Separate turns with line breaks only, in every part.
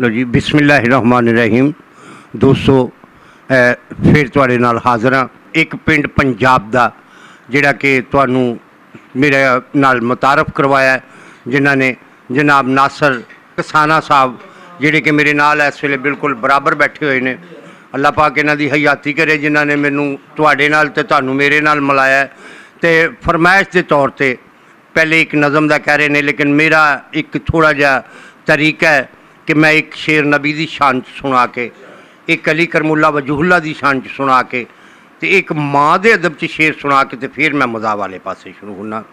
लो जी बिस्मिल्लाहिर्रहमानिर्रहीम। दोस्तों फिर तुहाडे नाल हाज़र हाँ। एक पिंड पंजाब दा जिहड़ा कि तुहानू मेरे नाल मुतारफ करवाया है, जिन्हां ने जनाब नासर कसाना साहब जिहड़े कि मेरे नाल इस वेले बिल्कुल बराबर बैठे हुए ने। अल्लाह पाक इन्हां दी हयाती करे जिन्हां ने मैनू तुहाडे नाल ते तुहानू मेरे नाल मिलाया है। ते फरमाइश के तौर पर पहले एक नज़म का कह रहे हैं, लेकिन मेरा एक थोड़ा जिहा तरीका है कि मैं एक शेर नबी की शान सुना के, एक अली करमुल्ला वजहुल्ला की शान सुना के, तो एक माँ के अदब च शेर सुना के तो फिर मैं मज़ा वाले पासे शुरू होना।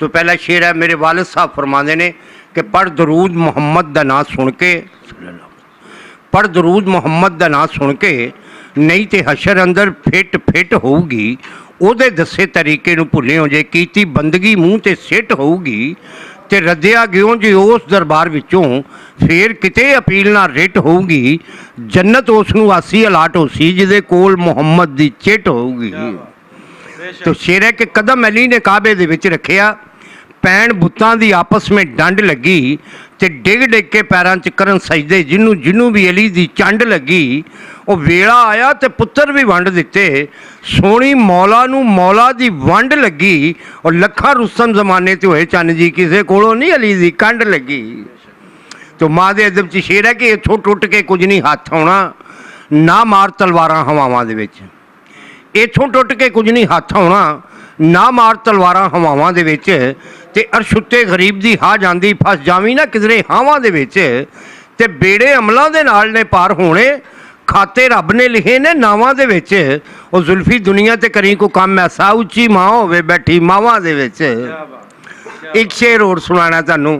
तो पहला शेर है, मेरे वालिद साहब फरमाते हैं कि पढ़ दरूद मुहम्मद का नाम सुन के, पढ़ दरूद मुहम्मद का नाम सुन के, नहीं तो हशर अंदर फिट फिट होगी, ਉਹਦੇ दसे तरीके ਨੂੰ ਭੁੱਲੇ ਹੋ ਜੇ, ਕੀਤੀ ਬੰਦਗੀ ਮੂੰਹ ਤੇ ਸਿੱਟ ਹੋਊਗੀ ਤੇ ਰੱਦਿਆ ਗਿਓ ਜੇ ਉਸ ਦਰਬਾਰ ਵਿੱਚੋਂ, ਫੇਰ ਕਿਤੇ ਅਪੀਲ ਨਾਲ ਰਿਟ ਹੋਊਗੀ, ਜੰਨਤ ਉਸ ਨੂੰ ਆਸੀ ਅਲਾਟ ਹੋਸੀ ਜਿਹਦੇ ਕੋਲ ਮੁਹੰਮਦ ਦੀ ਚਿੱਟ ਹੋਊਗੀ। तो शेर है कि कदम अली ने काबे दे विच रखिया, पैण बुत्तां दी आपस में डंड लगी, ते डिग डिग के पैरां च करन सजदे जिन्नू जिन्नू भी अली दी चंड लगी। वो वेला आया तो पुत्र भी वंड दिते, सोनी मौला नू मौला दी वंड लगी, और लखा रुस्तम जमाने ते होए चन्न जी, किसे कोलों नहीं अली दी कंड लगी। तो माँ दे अदब च शेर है कि इथों टुट के कुछ नहीं हथ आउणा, ना मार तलवारां हवावां दे विच, इथों टुट के कुछ नहीं हथ आउणा, ना मार तलवारां हवावां दे विच, ते अरश उत्ते गरीब दी हा जांदी, फस जावी ना किधरे हावां दे विच, ते बेड़े अमलां दे नाल ने पार होने, खाते रब ने लिखे ने नावां दे विच, ओ जुल्फी दुनिया ते करी को काम ऐसा, उच्ची मां होवे बैठी मावां दे विच। एक शेर होर सुनाना तुहानू,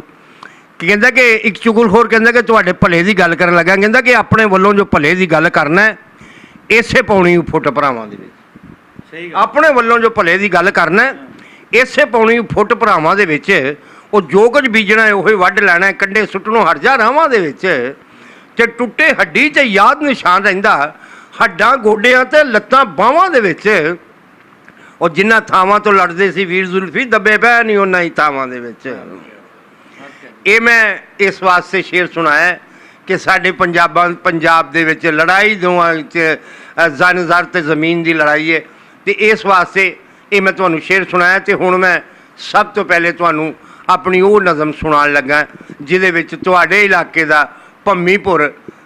कहंदा कि एक चुगलखोर कहंदा कि तुहाडे भले दी गल करन लगा, कहंदा कि अपने वल्लों जो भले दी गल करना है, इसे पाउणी फुट भरावां दे विच, अपने वल्लों जो भले दी गल करना है, इसे पाउणी फुट भरावां दे विच, ओ जो कुछ बीजना है उही वढ लैणा है, कंढे सुੱਟਣੋਂ हट जा रावां दे विच, ते टुੱਟੇ हड्डी ते याद निशान रहिंदा, हड्डां गोडियां ते लत्तां बाहां दे विच, और जिन्हां थावां तो लड़दे सी वीर जुल्फी, दबे पै नहीं उन्हां ही थावां दे विच। ये मैं इस वास्ते शेर सुनाया कि साडे पंजाब दे विच लड़ाई दोवां जन जर ते ज़मीन की लड़ाई है। तो इस वास्ते ये मैं तुहानू शेर सुनाया। तो हुण मैं सब तो पहले तुहानू अपनी वो नज़म सुनान लगा जिहदे विच तुहाडे इलाके दा भम्मीपुर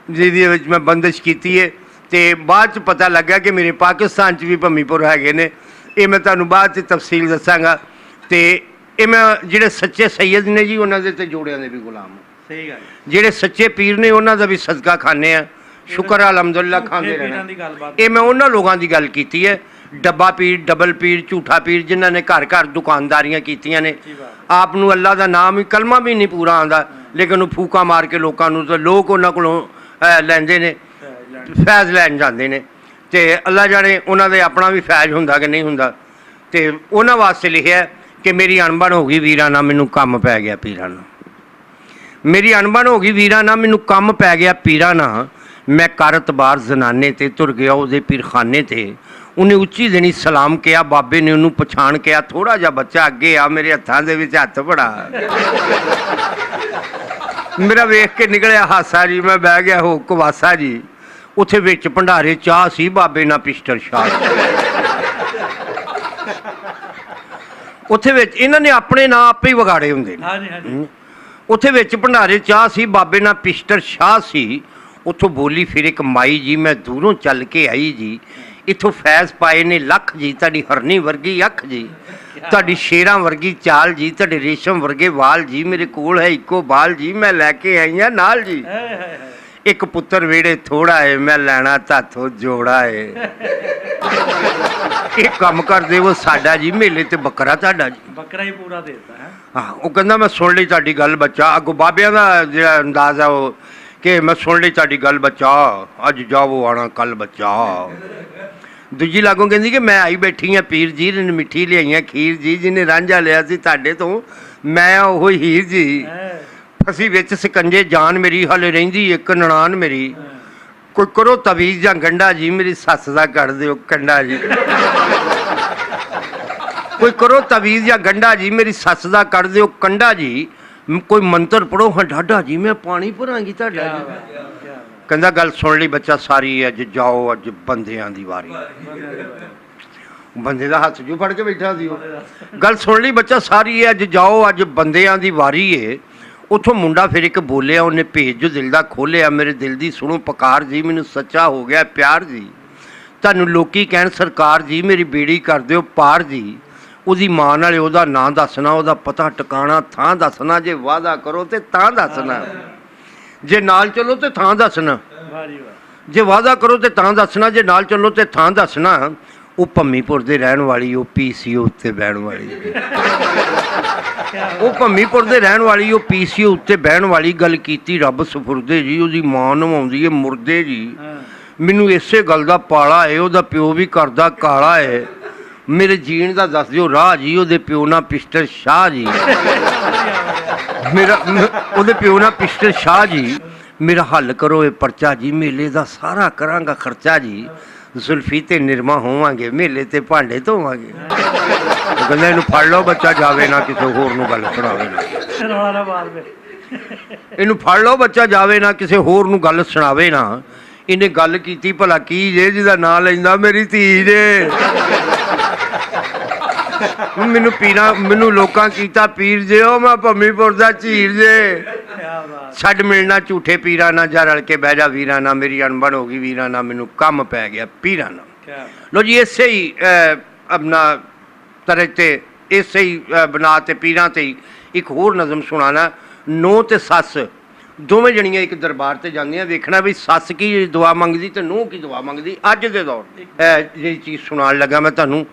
जिहदे विच मैं बंदिश कीती है, तो बाद च पता लगा कि मेरे पाकिस्तान च भी भम्मीपुर हैगे ने। ये मैं तुहानू बाद च तफसील दसांगा। तो ये मैं जिहड़े सच्चे सैयद ने जी उन्हां दे ते जोड़ियां दे भी गुलाम, सही गल, जिहड़े सच्चे पीर ने उन्हां दा भी सदका खाने आ, शुक्र अलहमदुलिल्लाह खांदे रहना। ये मैं उन्हां लोगों की गल कीती है, डब्बा पीर, डबल पीर, झूठा पीर, जिन्हां ने घर घर दुकानदारियां कीतियां ने, आप नूं अल्लाह दा नाम ही कलमा भी नहीं पूरा आंदा, लेकिन वो फूका मार के लोगों नूं ते लोग उन्हां कोलों लैंदे ने, फैज़ लैन जांदे ने। ते अल्लाह जाने उन्हां दे अपना भी फैज़ हुंदा कि नहीं हुंदा। ते उन्हां वास्ते लिखिआ कि मेरी अणबण हो गई वीरां नाल, मैनूं कम पै गया पीरां नाल, मेरी अणबण हो गई वीरां नाल, मैनूं कम पै गया पीरां नाल, मैं कर तबार जनाने ते तुर गया उहदे पीरखाने ते, उन्हें उच्ची देनी सलाम किया, बाबे ने उन्होंने पछाण किया, थोड़ा जा बच्चा अगे आ, मेरे हत्थां दे विच हत्थ बड़ा मेरा वेख के निकलिया हासा जी, मैं बह गया हो कवासा जी, उत्थे विच भंडारे चाह सी, बाबे ना पिस्टर शाह, उत्थे विच इन्हां ने अपने नां आपे ही विगाड़े हुंदे ने। उत्थे विच भंडारे चाह सी, बाबे ना पिस्टर शाह सी, उतों बोली फिर एक माई जी, मैं दूरों चल के आई जी, इथों फैज़ पाए ने लख जी, तुहाडी हरनी वर्गी अख जी, तुहाडी शेरां वर्गी चाल जी, तुहाडे रेशम वर्गे वाल जी, मेरे कोल है इको बाल जी, मैं लैके आई हां नाल जी, एक पुत्र वेड़े थोड़ा है, मैं लैना ताथों जोड़ा है, ये कम कर दे वो साडा जी, मेले ते बकरा तुहाडा जी, बकरा ही पूरा देता है। हाँ, वो कहंदा मैं सुन ली तुहाडी गल बच्चा, अगों बाबियां दा जिहड़ा अंदाज़ है वो कि मैं सुन ली तुहाडी गल बच्चा, अज जावो आना कल बच्चा। दूजी लागों कहती कि मैं आई बैठी हाँ पीर जी ने मिठी लियाई खीर जी, जिन्हें रांझा लिया सी तुहाडे तो, मैं वो हीर जी, फसी विच सिकंजे जान मेरी, हले रहिंदी एक ननान मेरी, कोई करो तवीज़ जां गंढा जी, मेरी सस दा कर दिओ कंडा जी, कोई करो तवीज़ जां गंढा जी, मेरी सस दा कर दिओ कंडा जी, कोई मंत्र पढ़ो, हाँ ढाडा जी मैं पानी भरांगी तुहाडा जी। कहंदा गल सुन ली बच्चा सारी, अज जाओ अज बंदियां दी वारी। बंदे दा हत्थ जो फड़ के बैठा सी। गल सुन ली बच्चा सारी है, अज जाओ अज बंदियां दी वारी है। उथों मुंडा फिर एक बोलिया, उन्हें भेज जो दिल दा खोलिया, मेरे दिल दी सुनो पुकार जी, मैनू सच्चा हो गया प्यार जी। तुहानू लोकी कहण सरकार जी, मेरी बेड़ी कर दिओ पार जी। ਉਹਦੀ ਮਾਂ ਨਾਲੇ ਉਹਦਾ ਨਾਂ ਦੱਸਣਾ, ਉਹਦਾ ਪਤਾ ਟਿਕਾਣਾ ਥਾਂ ਦੱਸਣਾ, ਜੇ ਵਾਅਦਾ ਕਰੋ ਤੇ ਤਾਂ ਦੱਸਣਾ, ਜੇ ਨਾਲ ਚੱਲੋ ਤੇ ਥਾਂ ਦੱਸਣਾ, ਜੇ ਵਾਅਦਾ ਕਰੋ ਤੇ ਤਾਂ ਦੱਸਣਾ, ਜੇ ਨਾਲ ਚੱਲੋ ਤੇ ਥਾਂ ਦੱਸਣਾ। ਉਹ ਭੰਮੀਪੁਰ ਦੇ ਰਹਿਣ ਵਾਲੀ, ਉਹ PCO ਉੱਤੇ ਬਹਿਣ ਵਾਲੀ, ਉਹ ਭੰਮੀਪੁਰ ਦੇ ਰਹਿਣ ਵਾਲੀ, ਉਹ PCO ਉੱਤੇ ਬਹਿਣ ਵਾਲੀ। ਗੱਲ ਕੀਤੀ ਰੱਬ ਸਫੁਰਦੇ ਜੀ, ਉਹਦੀ ਮਾਂ ਨਵਾਉਂਦੀ ਹੈ ਮੁਰਦੇ ਜੀ। ਮੈਨੂੰ ਇਸੇ ਗੱਲ ਦਾ ਪਾਲਾ ਹੈ, ਉਹਦਾ ਪਿਓ ਵੀ ਕਰਦਾ ਕਾਲਾ ਹੈ। मेरे जीण का दस दिओ राह जी, ਉਹਦੇ ਪਿਓ ਨਾਲ ਪਿਸਟਰ ਸ਼ਾਹ ਜੀ। मेरा ਉਹਦੇ ਪਿਓ ਨਾਲ ਪਿਸਟਰ ਸ਼ਾਹ ਜੀ। मेरा हल करो ये परचा जी, मेले का सारा करांगा खर्चा जी। जुल्फी ते निरमा होवांगे, मेले ते भांडे धोवांगे। कहंदा इहनूं फड़ लो बच्चा जावे ना किसी होर नूं गल सुणावे ना, इहनूं फड़ लो बच्चा जावे ना किसी होर नूं गल सुणावे ना। इन्हें गल कीती भला की जे जिहदा नां लैंदा मेरी धी जे। मैनू पीरा मैनू लोकां कीता पीर जे, ओ मैं भम्मीपुर दा झीर जे। छड्ड मिलना झूठे पीरा ना, जा रल के बह जा वीरा ना, मेरी अनबन हो गई वीरा ना, मैनू कम पै गया पीरा ना। लो जी इसे ही अपना तरह ते इसे ही बना ते पीरां ते ही एक होर नज़म सुनाना। नूंह ते सस दोवें जणियां एक दरबार ते जांदियां, वेखना भी सस की दुआ मंगदी ते नूंह की दुआ मंगदी। अज दे दौर जी चीज़ सुनान लगा मैं तुहानूं,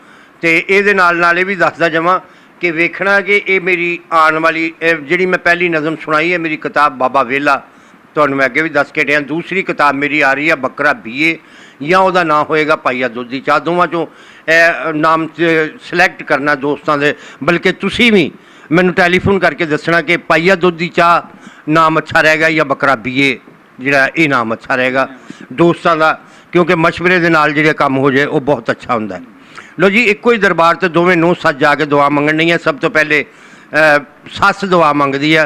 तो ये नाल ये भी दसदा जावां कि वेखना कि ये मेरी आने वाली जिहड़ी मैं पहली नज़म सुनाई है, मेरी किताब बाबा वेला, तुहानूं मैं अगे भी दस के हटिया। दूसरी किताब मेरी आ रही है बकरा बीए, या वह नाम होएगा पाईया दुध दी चाह। दोवां चों नाम सिलैक्ट करना दोस्तां दे, बल्कि तुसीं भी मैनूं टैलीफोन करके दसना कि पाईया दुध दी चाह नाम अच्छा रहेगा या बकरा बीए जिहड़ा ये नाम अच्छा रहेगा दोस्तां दा, क्योंकि मशवरे दे नाल जिहड़े काम हो जाए वो बहुत अच्छा हुंदा है। लो जी एको ही दरबार तो दोवें नूंह सच जाके दुआ मंगनी है। सब तो पहले सस दुआ मंगदी है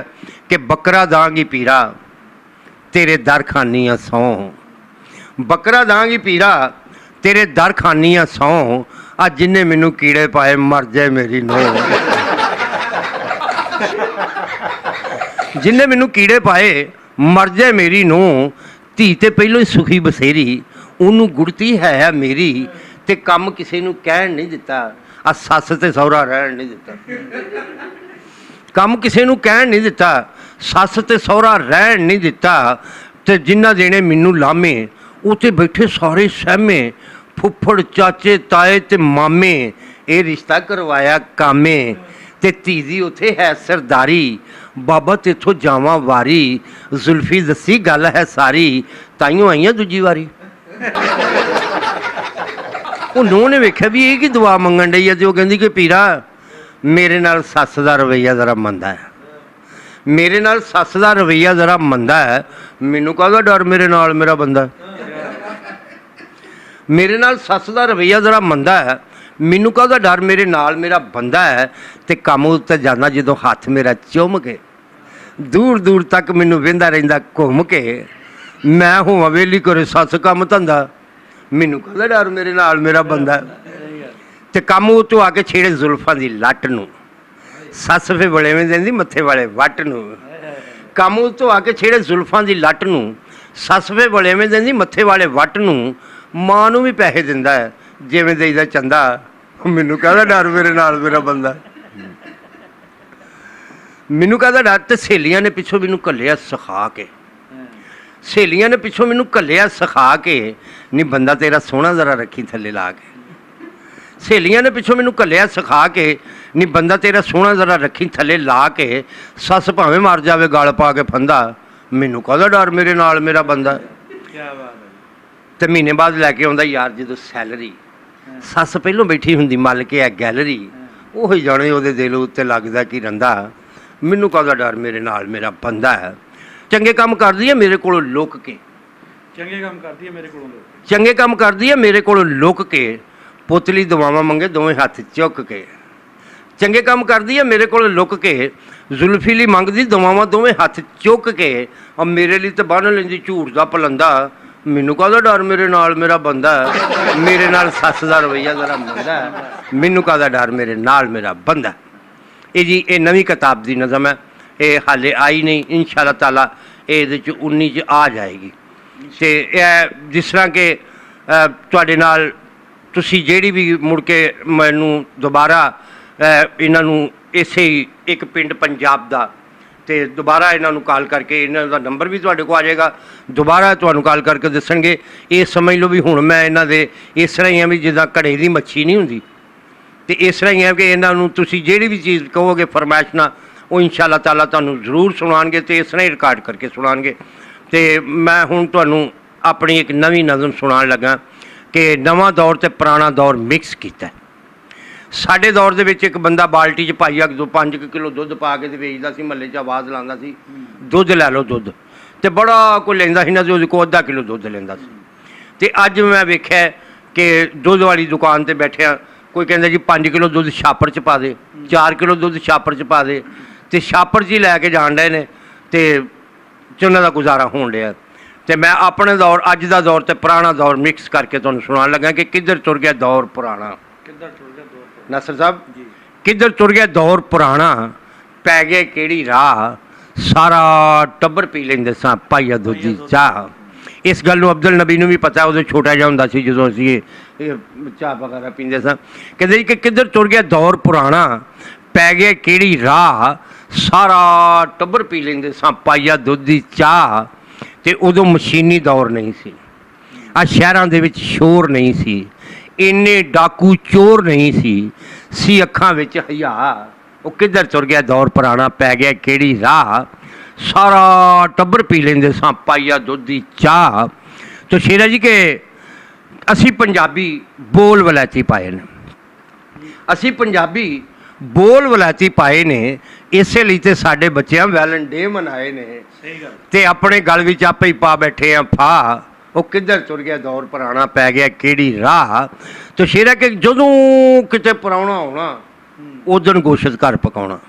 कि बकरा दांगी पीरा तेरे दर खानी आ सौं, बकरा दांगी पीरा तेरे दर खानी आ सौं, अज जिन्हें मैनू कीड़े पाए मर जाए मेरी नूंह। जिन्हें मैनू कीड़े पाए मर जाए मेरी नूंह, धी ते पहलों ही सुखी बसेरी, उन्होंने गुड़ती है मेरी, ते कम किसी नूं कहण नहीं दिता, आ सस ते सहुरा रहण नहीं दिता। कम किसी नूं कहण नहीं दिता, सस ते सहुरा रहण नहीं दिता। ते जिन्ना देने मैनू लामे, उत्ते बैठे सारे सहमे, फुफड़ चाचे ताए ते मामे, ये रिश्ता करवाया कामे। ते धी दी उत्थे है सरदारी, बाबा तेथों जावां वारी, जुल्फी दसी गल है सारी, ताइयों आईयां दूजी वारी। नूंह ने वेख्या भी ये की दुआ मंगन डई है, तो कहती कि पीरा मेरे नाल सस दा रवैया जरा मंदा है, मेरे नाल सस दा रवैया जरा मंदा है। मैनू कहदा डर मेरे नाल मेरा बंदा, मेरे नाल सस दा रवैया जरा मंदा है, मैनू कहदा डर मेरे नाल मेरा बंदा है। ते कम उत्ते जाना जदों हथ मेरा चुम के, दूर दूर तक मैनू वेंदा रहिंदा घुम के, मैं होवां वेली करे सस कम धंधा, मैनू कहदा डर मेरे नाल मेरा बंदा। ते कम उत्तों आके छेड़े जुल्फां दी लट नूं, सस फिर बड़ेवें देंदी मत्थे वाले वट नूं। कम उत्तों आके छेड़े जुल्फां दी लट नूं, सस फिर बड़ेवें देंदी मत्थे वाले वट नूं। मां नूं भी पैसे दिंदा है जिवें देईदा चंदा, मैनू कहदा डर मेरे नाल मेरा बंदा। मैनू कहदा डर। ते सहेलियां ने पिछों मैनू घल्लिया सिखा के, सहेलियां ने पिछों मैनू घल्लिया सिखा के, नहीं बंदा तेरा सोहना जरा रखी थल्ले ला के। सहेलियां ने पिछों मैनू घल्लिया सिखा के, नहीं बंदा तेरा सोहना जरा रखी थल्ले ला के, सस भावें मर जावे गल पा के फंदा, मैनू कहदा डर मेरे नाल मेरा बंदा। ते महीने बाद लैके आउंदा यार जदों सैलरी, सस पहलों बैठी हुंदी मल के है गैलरी, ओही जाने उहदे दिल उत्ते लगदा कि रंदा, मैनू कहदा डर मेरे नाल मेरा बंदा है। चंगे काम करदी है मेरे कोलों लुक के,
चंगे काम करदी है मेरे कोलों लुक,
चंगे काम करदी है मेरे कोलों लुक के, पुतली दुआवां मंगे दोवें हत्थ चुक के, ਚੰਗੇ ਕੰਮ ਕਰਦੀ ਹੈ, ਮੇਰੇ ਕੋਲ ਲੁੱਕ ਕੇ ਜ਼ੁਲਫੀ ਲਈ ਮੰਗਦੀ ਦਵਾਵਾਂ ਦੋਵੇਂ ਹੱਥ ਚੁੱਕ ਕੇ, ਔਰ ਮੇਰੇ ਲਈ ਤਾਂ ਬੰਨ੍ਹ ਲੈਂਦੀ ਝੂਠ ਦਾ ਪਲੰਦਾ। ਮੈਨੂੰ ਕਾਹਦਾ ਡਰ, ਮੇਰੇ ਨਾਲ ਮੇਰਾ ਬੰਦਾ ਹੈ, ਮੇਰੇ ਨਾਲ ਸੱਸ ਦਾ ਰਵੱਈਆ ਜ਼ਰਾ ਮੰਦਾ ਹੈ, ਮੈਨੂੰ ਕਾਹਦਾ ਡਰ, ਮੇਰੇ ਨਾਲ ਮੇਰਾ ਬੰਦਾ। ਇਹ ਜੀ ਇਹ ਨਵੀਂ ਕਿਤਾਬ ਦੀ ਨਜ਼ਮ ਹੈ, ਇਹ ਹਾਲੇ ਆਈ ਨਹੀਂ, ਇਨਸ਼ਾ ਅੱਲਾਹ ਤਾਲਾ ਇਹਦੇ 'ਚ 19 'ਚ ਆ ਜਾਏਗੀ। ਅਤੇ ਇਹ ਜਿਸ ਤਰ੍ਹਾਂ ਕਿ ਤੁਹਾਡੇ ਨਾਲ ਤੁਸੀਂ ਜਿਹੜੀ ਵੀ ਮੁੜ ਕੇ ਮੈਨੂੰ ਦੁਬਾਰਾ ਇਹਨਾਂ ਨੂੰ ਇਸੇ ਇੱਕ ਪਿੰਡ ਪੰਜਾਬ ਦਾ, ਅਤੇ ਦੁਬਾਰਾ ਇਹਨਾਂ ਨੂੰ ਕਾਲ ਕਰਕੇ, ਇਹਨਾਂ ਦਾ ਨੰਬਰ ਵੀ ਤੁਹਾਡੇ ਕੋਲ ਆ ਜਾਏਗਾ, ਦੁਬਾਰਾ ਤੁਹਾਨੂੰ ਕਾਲ ਕਰਕੇ ਦੱਸਣਗੇ। ਇਹ ਸਮਝ ਲਓ ਵੀ ਹੁਣ ਮੈਂ ਇਹਨਾਂ ਦੇ ਇਸ ਤਰ੍ਹਾਂ ਹੀ ਆ ਵੀ ਜਿੱਦਾਂ ਘੜੇ ਦੀ ਮੱਛੀ ਨਹੀਂ ਹੁੰਦੀ, ਅਤੇ ਇਸ ਤਰ੍ਹਾਂ ਹੀ ਹੈ ਕਿ ਇਹਨਾਂ ਨੂੰ ਤੁਸੀਂ ਜਿਹੜੀ ਵੀ ਚੀਜ਼ ਕਹੋਗੇ ਫਰਮਾਇਸ਼ ਨਾਲ, ਉਹ ਇਨਸ਼ਾ ਅੱਲਾਹ ਤਾਲਾ ਤੁਹਾਨੂੰ ਜ਼ਰੂਰ ਸੁਣਾਉਣਗੇ, ਅਤੇ ਇਸ ਤਰ੍ਹਾਂ ਹੀ ਰਿਕਾਰਡ ਕਰਕੇ ਸੁਣਾਉਣਗੇ। ਅਤੇ ਮੈਂ ਹੁਣ ਤੁਹਾਨੂੰ ਆਪਣੀ ਇੱਕ ਨਵੀਂ ਨਜ਼ਮ ਸੁਣਾਉਣ ਲੱਗਾ ਕਿ ਨਵਾਂ ਦੌਰ ਅਤੇ ਪੁਰਾਣਾ ਦੌਰ ਮਿਕਸ ਕੀਤਾ। ਸਾਡੇ ਦੌਰ ਦੇ ਵਿੱਚ ਇੱਕ ਬੰਦਾ ਬਾਲਟੀ 'ਚ ਪਾਈਆ 5 ਕਿਲੋ ਦੁੱਧ ਪਾ ਕੇ ਤੇ ਵੇਚਦਾ ਸੀ, ਮਹੱਲੇ 'ਚ ਆਵਾਜ਼ ਲਾਉਂਦਾ ਸੀ, ਦੁੱਧ ਲੈ ਲਓ ਦੁੱਧ, ਅਤੇ ਬੜਾ ਕੋਈ ਲੈਂਦਾ ਸੀ ਨਾ, ਤੇ ਉਹਦੇ ਕੋਲ ਅੱਧਾ ਕਿਲੋ ਦੁੱਧ ਲੈਂਦਾ ਸੀ। ਅਤੇ ਅੱਜ ਮੈਂ ਵੇਖਿਆ ਕਿ ਦੁੱਧ ਵਾਲੀ ਦੁਕਾਨ 'ਤੇ ਬੈਠਿਆ, ਕੋਈ ਕਹਿੰਦਾ ਜੀ 5 ਕਿਲੋ ਦੁੱਧ ਛਾਪਰ 'ਚ ਪਾ ਦੇ, 4 ਕਿਲੋ ਦੁੱਧ ਛਾਪਰ 'ਚ ਪਾ ਦੇ, ਅਤੇ ਛਾਪਰ 'ਚ ਹੀ ਲੈ ਕੇ ਜਾਣ ਡਏ ਨੇ, ਅਤੇ ਉਹਨਾਂ ਦਾ ਗੁਜ਼ਾਰਾ ਹੋਣ ਡਿਆ। ਅਤੇ ਮੈਂ ਆਪਣੇ ਦੌਰ, ਅੱਜ ਦਾ ਦੌਰ ਅਤੇ ਪੁਰਾਣਾ ਦੌਰ ਮਿਕਸ ਕਰਕੇ ਤੁਹਾਨੂੰ ਸੁਣਾਉਣ ਲੱਗਾ ਕਿ ਕਿੱਧਰ ਤੁਰ ਗਿਆ ਦੌਰ ਪੁਰਾਣਾ।
ਕਿੱਧਰ ਤੁਰ ਗਿਆ ਦੌਰ ਪੁਰਾਣਾ?
ਨਾਸਰ ਸਾਹਿਬ
ਜੀ,
ਕਿੱਧਰ ਤੁਰ ਗਿਆ ਦੌਰ ਪੁਰਾਣਾ, ਪੈ ਗਏ ਕਿਹੜੀ ਰਾਹ, ਸਾਰਾ ਟੱਬਰ ਪੀ ਲੈਂਦੇ ਸਾਂ ਪਾਈਆ ਦੁੱਧ ਦੀ ਚਾਹ। ਇਸ ਗੱਲ ਨੂੰ ਅਬਦੁਲ ਨਬੀ ਨੂੰ ਵੀ ਪਤਾ, ਉਦੋਂ ਛੋਟਾ ਜਿਹਾ ਹੁੰਦਾ ਸੀ ਜਦੋਂ ਅਸੀਂ ਇਹ ਚਾਹ ਵਗੈਰਾ ਪੀਂਦੇ ਸਾਂ। ਕਹਿੰਦੇ ਜੀ ਕਿ ਕਿੱਧਰ ਤੁਰ ਗਿਆ ਦੌਰ ਪੁਰਾਣਾ, ਪੈ ਗਏ ਕਿਹੜੀ ਰਾਹ, ਸਾਰਾ ਟੱਬਰ ਪੀ ਲੈਂਦੇ ਸਾਂ ਪਾਈਆ ਦੁੱਧ ਦੀ ਚਾਹ। ਅਤੇ ਉਦੋਂ ਮਸ਼ੀਨੀ ਦੌਰ ਨਹੀਂ ਸੀ, ਆ ਸ਼ਹਿਰਾਂ ਦੇ ਵਿੱਚ ਸ਼ੋਰ ਨਹੀਂ ਸੀ, ਇੰਨੇ ਡਾਕੂ ਚੋਰ ਨਹੀਂ ਸੀ ਅੱਖਾਂ ਵਿੱਚ ਹਯਾ। ਉਹ ਕਿੱਧਰ ਤੁਰ ਗਿਆ ਦੌਰ ਪੁਰਾਣਾ, ਪੈ ਗਿਆ ਕਿਹੜੀ ਰਾਹ, ਸਾਰਾ ਟੱਬਰ ਪੀ ਲੈਂਦੇ ਸਾਂ ਪਾਈਆ ਦੁੱਧ ਦੀ ਚਾਹ। ਤੋ ਸ਼ੇਰਾ ਜੀ ਕਿ ਅਸੀਂ ਪੰਜਾਬੀ ਬੋਲ ਵਲੈਤੀ ਪਾਏ ਨੇ, ਅਸੀਂ ਪੰਜਾਬੀ ਬੋਲ ਵਲੈਤੀ ਪਾਏ ਨੇ, ਇਸੇ ਲਈ ਤੇ ਸਾਡੇ ਬੱਚਿਆਂ ਵੈਲਨ ਡੇ ਮਨਾਏ ਨੇ,
ਸਹੀ ਗੱਲ।
ਤੇ ਆਪਣੇ ਗਲ ਵਿੱਚ ਆਪੇ ਹੀ ਪਾ ਬੈਠੇ ਆ ਫਾ। ਉਹ ਕਿੱਧਰ ਤੁਰ ਗਿਆ ਦੌਰ ਪੁਰਾਣਾ, ਪੈ ਗਿਆ ਕਿਹੜੀ ਰਾਹ। ਤੇ ਸ਼ੇਰਾ ਕਿ ਜਦੋਂ ਕਿਤੇ ਪ੍ਰਾਹੁਣਾ ਆਉਣਾ, ਉਦਣ ਗੋਸ਼ਤ ਘਰ ਪਕਾਉਣਾ,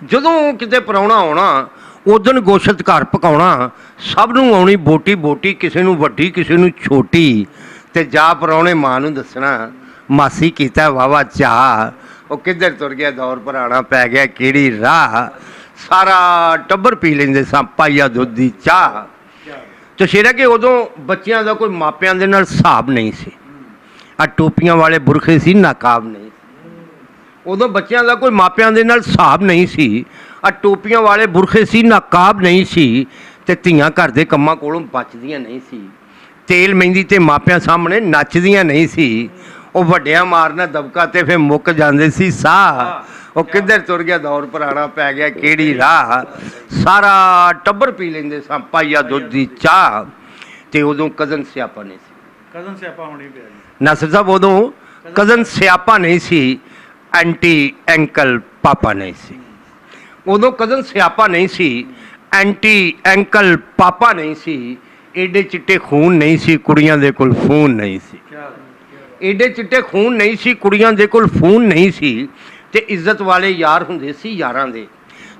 ਜਦੋਂ ਕਿਤੇ ਪ੍ਰਾਹੁਣਾ ਆਉਣਾ ਉਦਣ ਗੋਸ਼ਤ ਘਰ ਪਕਾਉਣਾ। ਸਭ ਨੂੰ ਆਉਣੀ ਬੋਟੀ ਬੋਟੀ, ਕਿਸੇ ਨੂੰ ਵੱਡੀ ਕਿਸੇ ਨੂੰ ਛੋਟੀ, ਤੇ ਜਾ ਪ੍ਰਾਹੁਣੇ ਮਾਂ ਨੂੰ ਦੱਸਣਾ ਮਾਸੀ ਕੀਤਾ ਵਾਵਾ ਚਾਹ। ਉਹ ਕਿੱਧਰ ਤੁਰ ਗਿਆ ਦੌਰ ਪੁਰਾਣਾ, ਪੈ ਗਿਆ ਕਿਹੜੀ ਰਾਹ, ਸਾਰਾ ਟੱਬਰ ਪੀ ਲੈਂਦੇ ਸਾਂ ਪਾਈਆ ਦੁੱਧ ਦੀ ਚਾਹ। ਤੇ ਸ਼ੇਰਾ ਕਿ ਉਦੋਂ ਬੱਚਿਆਂ ਦਾ ਕੋਈ ਮਾਪਿਆਂ ਦੇ ਨਾਲ ਹਿਸਾਬ ਨਹੀਂ ਸੀ, ਆ ਟੋਪੀਆਂ ਵਾਲੇ ਬੁਰਖੇ ਸੀ, ਨਕਾਬ ਨਹੀਂ ਸੀ। ਉਦੋਂ ਬੱਚਿਆਂ ਦਾ ਕੋਈ ਮਾਪਿਆਂ ਦੇ ਨਾਲ ਹਿਸਾਬ ਨਹੀਂ ਸੀ, ਆ ਟੋਪੀਆਂ ਵਾਲੇ ਬੁਰਖੇ ਸੀ, ਨਕਾਬ ਨਹੀਂ ਸੀ, ਤੇ ਧੀਆਂ ਘਰ ਦੇ ਕੰਮਾਂ ਕੋਲੋਂ ਬਚਦੀਆਂ ਨਹੀਂ ਸੀ, ਤੇਲ ਮਹਿੰਦੀ ਤੇ ਮਾਪਿਆਂ ਸਾਹਮਣੇ ਨੱਚਦੀਆਂ ਨਹੀਂ ਸੀ। ਉਹ ਵੱਡਿਆਂ ਮਾਰਨਾ ਦਬਕਾ ਤੇ ਫਿਰ ਮੁੱਕ ਜਾਂਦੇ ਸੀ ਸਾਹ। ਉਹ ਕਿੱਧਰ ਤੁਰ ਗਿਆ ਦੌਰ ਪੁਰਾਣਾ, ਪੈ ਗਿਆ ਕਿਹੜੀ ਰਾਹ, ਸਾਰਾ ਟੱਬਰ ਪੀ ਲੈਂਦੇ ਸਾਂ ਪਾਈਆ ਦੁੱਧ ਦੀ ਚਾਹ। ਤੇ ਉਦੋਂ ਕਜ਼ਨ ਸਿਆਪਾ ਨਹੀਂ ਸੀ,
ਕਜ਼ਨ ਸਿਆਪਾ ਹੋਣੀ ਪਿਆ ਜੀ।
ਨਾਸਰ ਸਾਹਿਬ ਉਦੋਂ ਕਜ਼ਨ ਸਿਆਪਾ ਨਹੀਂ ਸੀ, ਐਂਟੀ ਐਂਕਲ ਪਾਪਾ ਨਹੀਂ ਸੀ। ਉਦੋਂ ਕਜ਼ਨ ਸਿਆਪਾ ਨਹੀਂ ਸੀ, ਐਂਟੀ ਐਂਕਲ ਪਾਪਾ ਨਹੀਂ ਸੀ, ਏਡੇ ਚਿੱਟੇ ਖੂਨ ਨਹੀਂ ਸੀ, ਕੁੜੀਆਂ ਦੇ ਕੋਲ ਫੋਨ ਨਹੀਂ ਸੀ। ਏਡੇ ਚਿੱਟੇ ਖੂਨ ਨਹੀਂ ਸੀ, ਕੁੜੀਆਂ ਦੇ ਕੋਲ ਫੋਨ ਨਹੀਂ ਸੀ, ਤੇ ਇੱਜ਼ਤ ਵਾਲੇ ਯਾਰ ਹੁੰਦੇ ਸੀ ਯਾਰਾਂ ਦੇ,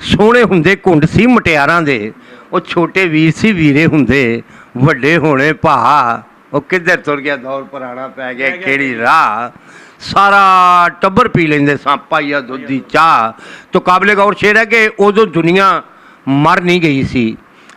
ਸੋਹਣੇ ਹੁੰਦੇ ਘੁੰਡ ਸੀ ਮੁਟਿਆਰਾਂ ਦੇ। ਉਹ ਛੋਟੇ ਵੀਰ ਸੀ ਵੀਰੇ ਹੁੰਦੇ, ਵੱਡੇ ਹੋਣੇ ਭਾ। ਉਹ ਕਿੱਧਰ ਤੁਰ ਗਿਆ ਦੌਰ ਪੁਰਾਣਾ, ਪੈ ਗਿਆ ਕਿਹੜੀ ਰਾਹ, ਸਾਰਾ ਟੱਬਰ ਪੀ ਲੈਂਦੇ ਸਾਂ ਪਾਈਆ ਦੁੱਧ ਦੀ ਚਾਹ। ਤੋ ਕਾਬਲੇ ਗੌਰ ਸ਼ੇਰ ਹੈ ਕਿ ਉਦੋਂ ਦੁਨੀਆ ਮਰ ਨਹੀਂ ਗਈ ਸੀ,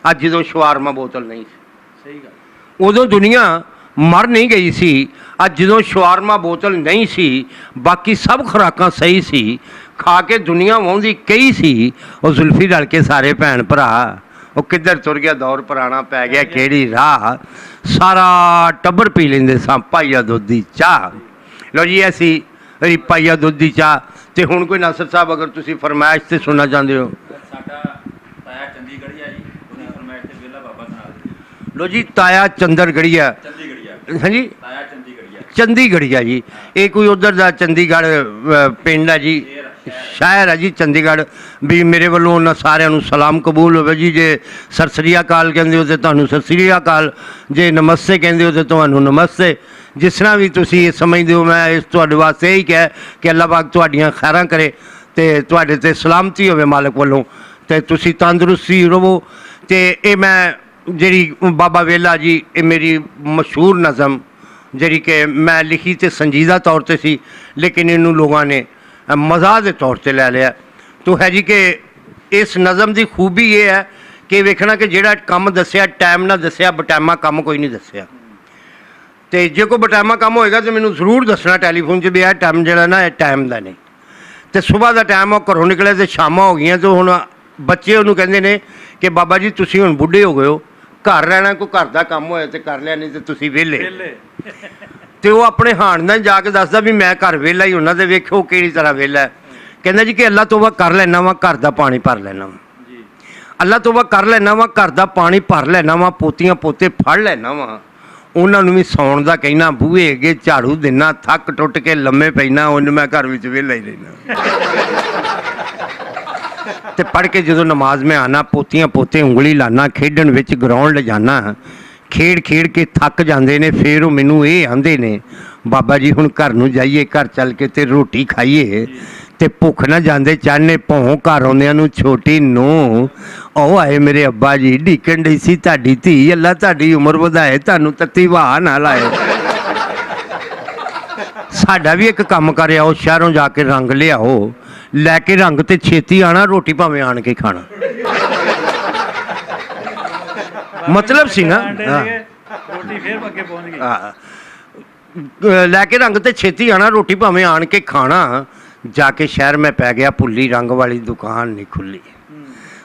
ਅੱਜ ਜਦੋਂ ਸ਼ਵਾਰਮਾ ਬੋਤਲ ਨਹੀਂ ਸੀ।
ਸਹੀ ਗੱਲ।
ਉਦੋਂ ਦੁਨੀਆ ਮਰ ਨਹੀਂ ਗਈ ਸੀ, ਅੱਜ ਜਦੋਂ ਸ਼ਵਾਰਮਾ ਬੋਤਲ ਨਹੀਂ ਸੀ, ਬਾਕੀ ਸਭ ਖੁਰਾਕਾਂ ਸਹੀ ਸੀ, ਖਾ ਕੇ ਦੁਨੀਆ ਵਾਹੁੰਦੀ ਕਈ ਸੀ। ਉਹ ਜ਼ੁਲਫੀ ਰਲ ਕੇ ਸਾਰੇ ਭੈਣ ਭਰਾ। ਉਹ ਕਿੱਧਰ ਤੁਰ ਗਿਆ ਦੌਰ ਪੁਰਾਣਾ, ਪੈ ਗਿਆ ਕਿਹੜੀ ਰਾਹ, ਸਾਰਾ ਟੱਬਰ ਪੀ ਲੈਂਦੇ ਸਾਂ ਪਾਈਆ ਦੁੱਧ ਦੀ ਚਾਹ। ਲਓ ਜੀ ਅਸੀਂ ਪਾਈਆ ਦੁੱਧ ਦੀ ਚਾਹ। ਤੇ ਹੁਣ ਕੋਈ ਨਾਸਰ ਸਾਹਿਬ ਅਗਰ ਤੁਸੀਂ ਫਰਮਾਇਸ਼ ਤੇ ਸੁਣਨਾ ਚਾਹੁੰਦੇ ਹੋ?
ਸਾਡਾ ਤਾਇਆ ਚੰਡੀਗੜ੍ਹੀ ਆ ਜੀ, ਉਹਦੀ ਫਰਮਾਇਸ਼ ਤੇ ਵੇਲਾ ਬਾਬਾ ਸੁਣਾ ਦੇ।
ਲਓ ਜੀ ਤਾਇਆ ਚੰਦਰਗੜੀਆ,
ਚੰਡੀਗੜ੍ਹੀ
ਹਾਂਜੀ
ਤਾਇਆ ਚੰਡੀਗੜ੍ਹੀ
ਚੰਡੀਗੜ੍ਹੀਆ ਜੀ, ਇਹ ਕੋਈ ਉਧਰ ਦਾ ਚੰਡੀਗੜ੍ਹ ਪਿੰਡ ਹੈ ਜੀ। ਸ਼ਹਿਰ ਹੈ ਜੀ ਚੰਡੀਗੜ੍ਹ। ਵੀ ਮੇਰੇ ਵੱਲੋਂ ਉਹਨਾਂ ਸਾਰਿਆਂ ਨੂੰ ਸਲਾਮ ਕਬੂਲ ਹੋਵੇ ਜੀ। ਜੇ ਸਤਿ ਸ੍ਰੀ ਅਕਾਲ ਕਹਿੰਦੇ ਹੋ ਤਾਂ ਤੁਹਾਨੂੰ ਸਤਿ ਸ੍ਰੀ ਅਕਾਲ, ਜੇ ਨਮਸਤੇ ਕਹਿੰਦੇ ਹੋ ਤਾਂ ਤੁਹਾਨੂੰ ਨਮਸਤੇ। ਜਿਸ ਤਰ੍ਹਾਂ ਵੀ ਤੁਸੀਂ ਇਹ ਸਮਝਦੇ ਹੋ, ਮੈਂ ਇਸ ਤੁਹਾਡੇ ਵਾਸਤੇ ਇਹੀ ਕਿਹਾ ਕਿ ਅੱਲਾਹ ਪਾਕ ਤੁਹਾਡੀਆਂ ਖੈਰਾਂ ਕਰੇ ਅਤੇ ਤੁਹਾਡੇ 'ਤੇ ਸਲਾਮਤੀ ਹੋਵੇ ਮਾਲਕ ਵੱਲੋਂ, ਅਤੇ ਤੁਸੀਂ ਤੰਦਰੁਸਤੀ ਰਹੋ। ਅਤੇ ਇਹ ਮੈਂ ਜਿਹੜੀ ਬਾਬਾ ਵੇਲਾ ਜੀ, ਇਹ ਮੇਰੀ ਮਸ਼ਹੂਰ ਨਜ਼ਮ ਜਿਹੜੀ ਕਿ ਮੈਂ ਲਿਖੀ ਤੇ ਸੰਜੀਦਾ ਤੌਰ 'ਤੇ ਸੀ, ਲੇਕਿਨ ਇਹਨੂੰ ਲੋਕਾਂ ਨੇ ਮਜ਼ਾਕ ਦੇ ਤੌਰ 'ਤੇ ਲੈ ਲਿਆ। ਤੋ ਹੈ ਜੀ ਕਿ ਇਸ ਨਜ਼ਮ ਦੀ ਖੂਬੀ ਇਹ ਹੈ ਕਿ ਵੇਖਣਾ ਕਿ ਜਿਹੜਾ ਕੰਮ ਦੱਸਿਆ ਟਾਈਮ ਨਾਲ ਦੱਸਿਆ, ਬਟਾਇਮਾ ਕੰਮ ਕੋਈ ਨਹੀਂ ਦੱਸਿਆ। ਅਤੇ ਜੇ ਕੋਈ ਬਟਾਇਮਾ ਕੰਮ ਹੋਏਗਾ ਤਾਂ ਮੈਨੂੰ ਜ਼ਰੂਰ ਦੱਸਣਾ ਟੈਲੀਫੋਨ 'ਚ ਵੀ ਇਹ ਟਾਈਮ ਜਿਹੜਾ ਨਾ ਇਹ ਟਾਈਮ ਦਾ ਨਹੀਂ। ਅਤੇ ਸੁਬਾਹ ਦਾ ਟਾਈਮ ਉਹ ਘਰੋਂ ਨਿਕਲੇ ਅਤੇ ਸ਼ਾਮਾਂ ਹੋ ਗਈਆਂ, ਅਤੇ ਹੁਣ ਬੱਚੇ ਉਹਨੂੰ ਕਹਿੰਦੇ ਨੇ ਕਿ ਬਾਬਾ ਜੀ ਤੁਸੀਂ ਹੁਣ ਬੁੱਢੇ ਹੋ ਗਏ ਹੋ, ਘਰ ਰਹਿਣਾ, ਕੋਈ ਘਰ ਦਾ ਕੰਮ ਹੋਇਆ ਤਾਂ ਕਰ ਲਿਆ, ਨਹੀਂ ਤਾਂ ਤੁਸੀਂ ਵਿਹਲੇ। ਅਤੇ ਉਹ ਆਪਣੇ ਹਾਣ ਨਾਲ ਜਾ ਕੇ ਦੱਸਦਾ ਵੀ ਮੈਂ ਘਰ ਵਿਹਲਾ ਹੀ ਹੁੰਦਾ, ਅਤੇ ਵੇਖੋ ਕਿਹੜੀ ਤਰ੍ਹਾਂ ਵਿਹਲਾ। ਕਹਿੰਦਾ ਜੀ ਕਿ ਅੱਲਾ ਤੋਬਾ ਕਰ ਲੈਣਾ ਵਾ, ਘਰ ਦਾ ਪਾਣੀ ਭਰ ਲੈਣਾ ਵਾ, ਅੱਲਾ ਤੋਬਾ ਕਰ ਲੈਣਾ ਵਾ, ਘਰ ਦਾ ਪਾਣੀ ਭਰ ਲੈਣਾ ਵਾ, ਪੋਤੀਆਂ ਪੋਤੇ ਫੜ ਲੈਣਾ ਵਾ, ਉਹਨਾਂ ਨੂੰ ਵੀ ਸੌਣ ਦਾ ਕਹਿਣਾ, ਬੂਹੇ ਅੱਗੇ ਝਾੜੂ ਦੇਣਾ, ਥੱਕ ਟੁੱਟ ਕੇ ਲੰਮੇ ਪੈਣਾ, ਉਹਨੂੰ ਮੈਂ ਘਰ ਵਿੱਚ ਵਿਹਲਾ ਹੀ ਰਹਿਣਾ। ਅਤੇ ਪੜ੍ਹ ਕੇ ਜਦੋਂ ਨਮਾਜ਼ ਮੈਂ ਆਉਣਾ, ਪੋਤੀਆਂ ਪੋਤੇ ਉਂਗਲੀ ਲਾਣਾ, ਖੇਡਣ ਵਿੱਚ ਗਰਾਊਂਡ ਲਿਜਾਣਾ, ਖੇਡ ਖੇਡ ਕੇ ਥੱਕ ਜਾਂਦੇ ਨੇ, ਫਿਰ ਉਹ ਮੈਨੂੰ ਇਹ ਆਂਦੇ ਨੇ ਬਾਬਾ ਜੀ ਹੁਣ ਘਰ ਨੂੰ ਜਾਈਏ, ਘਰ ਚੱਲ ਕੇ ਤੇ ਰੋਟੀ ਖਾਈਏ, ਤੇ ਭੁੱਖ ਨਾ ਜਾਂਦੇ ਚਾਹਨੇ ਭੋਂ, ਘਰ ਆਉਂਦਿਆਂ ਨੂੰ ਛੋਟੀ ਨੂੰ ਉਹ ਆਏ ਮੇਰੇ ਅੱਬਾ ਜੀ, ਢੀਕਣ ਡਈ ਸੀ ਤੁਹਾਡੀ ਧੀ, ਅੱਲਾ ਤੁਹਾਡੀ ਉਮਰ ਵਧਾਏ, ਤੁਹਾਨੂੰ ਤੱਤੀ ਵਾਹ ਨਾ ਲਾਏ। ਸਾਡਾ ਵੀ ਇੱਕ ਕੰਮ ਕਰ ਆਓ, ਸ਼ਹਿਰੋਂ ਜਾ ਕੇ ਰੰਗ ਲਿਆਓ, ਲੈ ਕੇ ਰੰਗ ਤੇ ਛੇਤੀ ਆਣਾ, ਰੋਟੀ ਭਾਵੇਂ ਆਣ ਕੇ ਖਾਣਾ। ਮਤਲਬ ਸੀ ਨਾ,
ਰੋਟੀ ਫੇਰ ਅੱਗੇ ਪਹੁੰਚ ਗਈ।
ਲੈ ਕੇ ਰੰਗ ਤੇ ਛੇਤੀ ਆਣਾ, ਰੋਟੀ ਭਾਵੇਂ ਆਣ ਕੇ ਖਾਣਾ। ਜਾ ਕੇ ਸ਼ਹਿਰ ਮੈਂ ਪੈ ਗਿਆ ਭੁੱਲੀ, ਰੰਗ ਵਾਲੀ ਦੁਕਾਨ ਨਹੀਂ ਖੁੱਲੀ।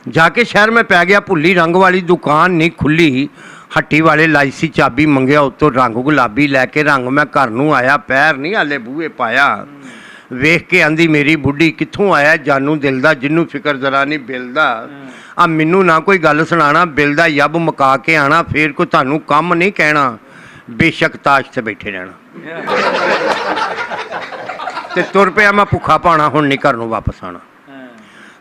ਜਾ ਕੇ ਸ਼ਹਿਰ ਮੈਂ ਪੈ ਗਿਆ ਭੁੱਲੀ, ਰੰਗ ਵਾਲੀ ਦੁਕਾਨ ਨਹੀਂ ਖੁੱਲੀ। ਹੱਟੀ ਵਾਲੇ ਲਾਈ ਸੀ ਚਾਬੀ, ਮੰਗਿਆ ਉੱਤੋਂ ਰੰਗ ਗੁਲਾਬੀ, ਲੈ ਕੇ ਰੰਗ ਮੈਂ ਘਰ ਨੂੰ ਆਇਆ, ਪੈਰ ਨਹੀਂ ਹਾਲੇ ਬੂਹੇ ਪਾਇਆ। ਵੇਖ ਕੇ ਆਂਦੀ ਮੇਰੀ ਬੁੱਢੀ, ਕਿੱਥੋਂ ਆਇਆ ਜਾਨੂ ਦਿਲ ਦਾ, ਜਿਹਨੂੰ ਫਿਕਰ ਜ਼ਰਾ ਨਹੀਂ ਬਿਲਦਾ। ਆ ਮੈਨੂੰ ਨਾ ਕੋਈ ਗੱਲ ਸੁਣਾਣਾ, ਬਿਲ ਦਾ ਯੱਬ ਮੁਕਾ ਕੇ ਆਣਾ, ਫੇਰ ਕੋਈ ਤੁਹਾਨੂੰ ਕੰਮ ਨਹੀਂ ਕਹਿਣਾ, ਬੇਸ਼ੱਕ ਤਾਸ਼ 'ਤੇ ਬੈਠੇ ਰਹਿਣਾ। ਤੇ ਤੁਰ ਪਿਆ ਮੈਂ ਭੁੱਖਾ ਭਾਣਾ, ਹੁਣ ਨਹੀਂ ਘਰ ਨੂੰ ਵਾਪਸ ਆਉਣਾ।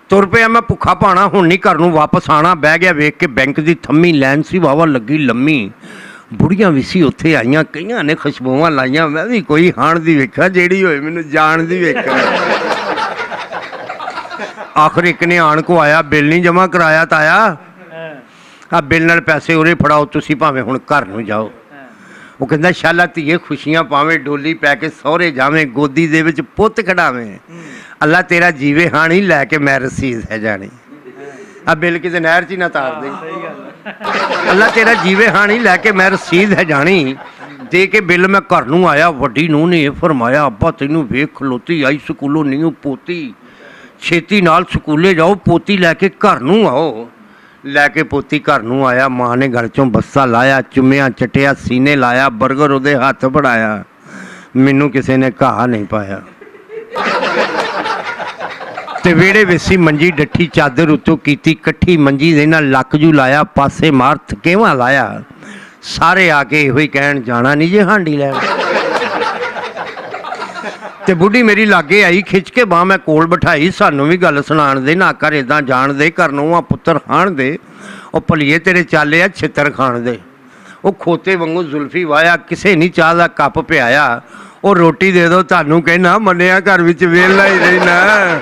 ਤੁਰ ਪਿਆ ਮੈਂ ਭੁੱਖਾ ਭਾਣਾ, ਹੁਣ ਨਹੀਂ ਘਰ ਨੂੰ ਵਾਪਸ ਆਉਣਾ। ਬਹਿ ਗਿਆ ਵੇਖ ਕੇ ਬੈਂਕ ਦੀ ਥੰਮੀ, ਲਾਈਨ ਸੀ ਵਾਹਵਾ ਲੱਗੀ ਲੰਮੀ, ਬੁੜੀਆਂ ਵੀ ਸੀ ਉੱਥੇ ਆਈਆਂ, ਕਈਆਂ ਨੇ ਖੁਸ਼ਬੂਆਂ ਲਾਈਆਂ। ਮੈਂ ਵੀ ਕੋਈ ਹਾਣ ਦੀ ਵੇਖਾਂ, ਜਿਹੜੀ ਹੋਏ ਮੈਨੂੰ ਜਾਣ ਦੀ ਵੇਖਾਂ। ਆਖਰ ਇੱਕ ਨੇ ਆਣ ਕੋ ਆਇਆ, ਬਿੱਲ ਨਹੀਂ ਜਮ੍ਹਾਂ ਕਰਾਇਆ ਤਾਇਆ, ਆ ਬਿੱਲ ਨਾਲ ਪੈਸੇ ਉਰੇ ਫੜਾਓ, ਤੁਸੀਂ ਭਾਵੇਂ ਹੁਣ ਘਰ ਨੂੰ ਜਾਓ। ਉਹ ਕਹਿੰਦਾ ਸ਼ਾਲਾ ਧੀਏ ਖੁਸ਼ੀਆਂ ਪਾਵੇਂ, ਡੋਲੀ ਪੈ ਕੇ ਸਹੁਰੇ ਜਾਵੇਂ, ਗੋਦੀ ਦੇ ਵਿੱਚ ਪੁੱਤ ਖੜਾਵੇਂ, ਅੱਲਾ ਤੇਰਾ ਜੀਵੇ ਹਾਣੀ, ਲੈ ਕੇ ਮੈਂ ਰਸੀਦ ਹੈ ਜਾਣੀ। ਆ ਬਿੱਲ ਕਿਤੇ ਨਹਿਰ 'ਚ ਹੀ ਨਾ ਤਾਰ ਦੇ, ਅੱਲਾ ਤੇਰਾ ਜੀਵੇ ਹਾਣੀ, ਲੈ ਕੇ ਮੈਂ ਰਸੀਦ ਹੈ ਜਾਣੀ। ਦੇ ਕੇ ਬਿੱਲ ਮੈਂ ਘਰ ਨੂੰ ਆਇਆ, ਵੱਡੀ ਨੂੰਹ ਨੇ ਇਹ ਫਰਮਾਇਆ, ਅੱਬਾ ਤੈਨੂੰ ਵੇਖ ਖਲੋਤੀ ਆਈ ਸਕੂਲੋਂ, ਨਹੀਂ ਪੋਤੀ, ਛੇਤੀ ਨਾਲ ਸਕੂਲੇ ਜਾਓ, ਪੋਤੀ ਲੈ ਕੇ ਘਰ ਨੂੰ ਆਓ। ਲੈ ਕੇ ਪੋਤੀ ਘਰ ਨੂੰ ਆਇਆ, ਮਾਂ ਨੇ ਗਲ 'ਚੋਂ ਬੱਸਾ ਲਾਇਆ, ਚੁੰਮਿਆ ਚਟਿਆ, ਸੀਨੇ ਲਾਇਆ, ਬਰਗਰ ਉਹਦੇ ਹੱਥ ਫੜਾਇਆ, ਮੈਨੂੰ ਕਿਸੇ ਨੇ ਘਾਹ ਨਹੀਂ ਪਾਇਆ। ਤੇ ਵਿਹੜੇ ਵਿੱਚ ਸੀ ਮੰਜੀ ਡੱਠੀ, ਚਾਦਰ ਉੱਤੋਂ ਕੀਤੀ ਇਕੱਠੀ, ਮੰਜੀ ਦੇ ਨਾਲ ਲੱਕ ਜੂ ਲਾਇਆ, ਪਾਸੇ ਮਾਰ ਥਕੇਵਾਂ ਲਾਇਆ। ਸਾਰੇ ਆ ਕੇ ਇਹੋ ਹੀ ਕਹਿਣ, ਜਾਣਾ ਨਹੀਂ ਜੇ ਹਾਂਡੀ ਲੈਣ। ਤੇ ਬੁੱਢੀ ਮੇਰੀ ਲਾਗੇ ਆਈ, ਖਿੱਚ ਕੇ ਬਾਂਹ ਮੈਂ ਕੋਲ ਬਿਠਾਈ, ਸਾਨੂੰ ਵੀ ਗੱਲ ਸੁਣਾਣ ਦੇ, ਨਾ ਕਰ ਇੱਦਾਂ ਜਾਣ ਦੇ, ਘਰ ਨੂੰ ਆ ਪੁੱਤਰ ਹਾਣ ਦੇ, ਉਹ ਭਲੀਏ ਤੇਰੇ ਚਾਲੇ ਆ ਛਿੱਤਰ ਖਾਣ ਦੇ। ਉਹ ਖੋਤੇ ਵਾਂਗੂ ਜ਼ੁਲਫੀ ਵਾਇਆ, ਕਿਸੇ ਨਹੀਂ ਚਾਹ ਦਾ ਕੱਪ ਪਿਆਇਆ, ਉਹ ਰੋਟੀ ਦੇ ਦਿਓ ਤੁਹਾਨੂੰ ਕਹਿਣਾ, ਮੰਨਿਆ ਘਰ ਵਿੱਚ ਵਿਹਲਾ ਹੀ ਰਹਿਣਾ।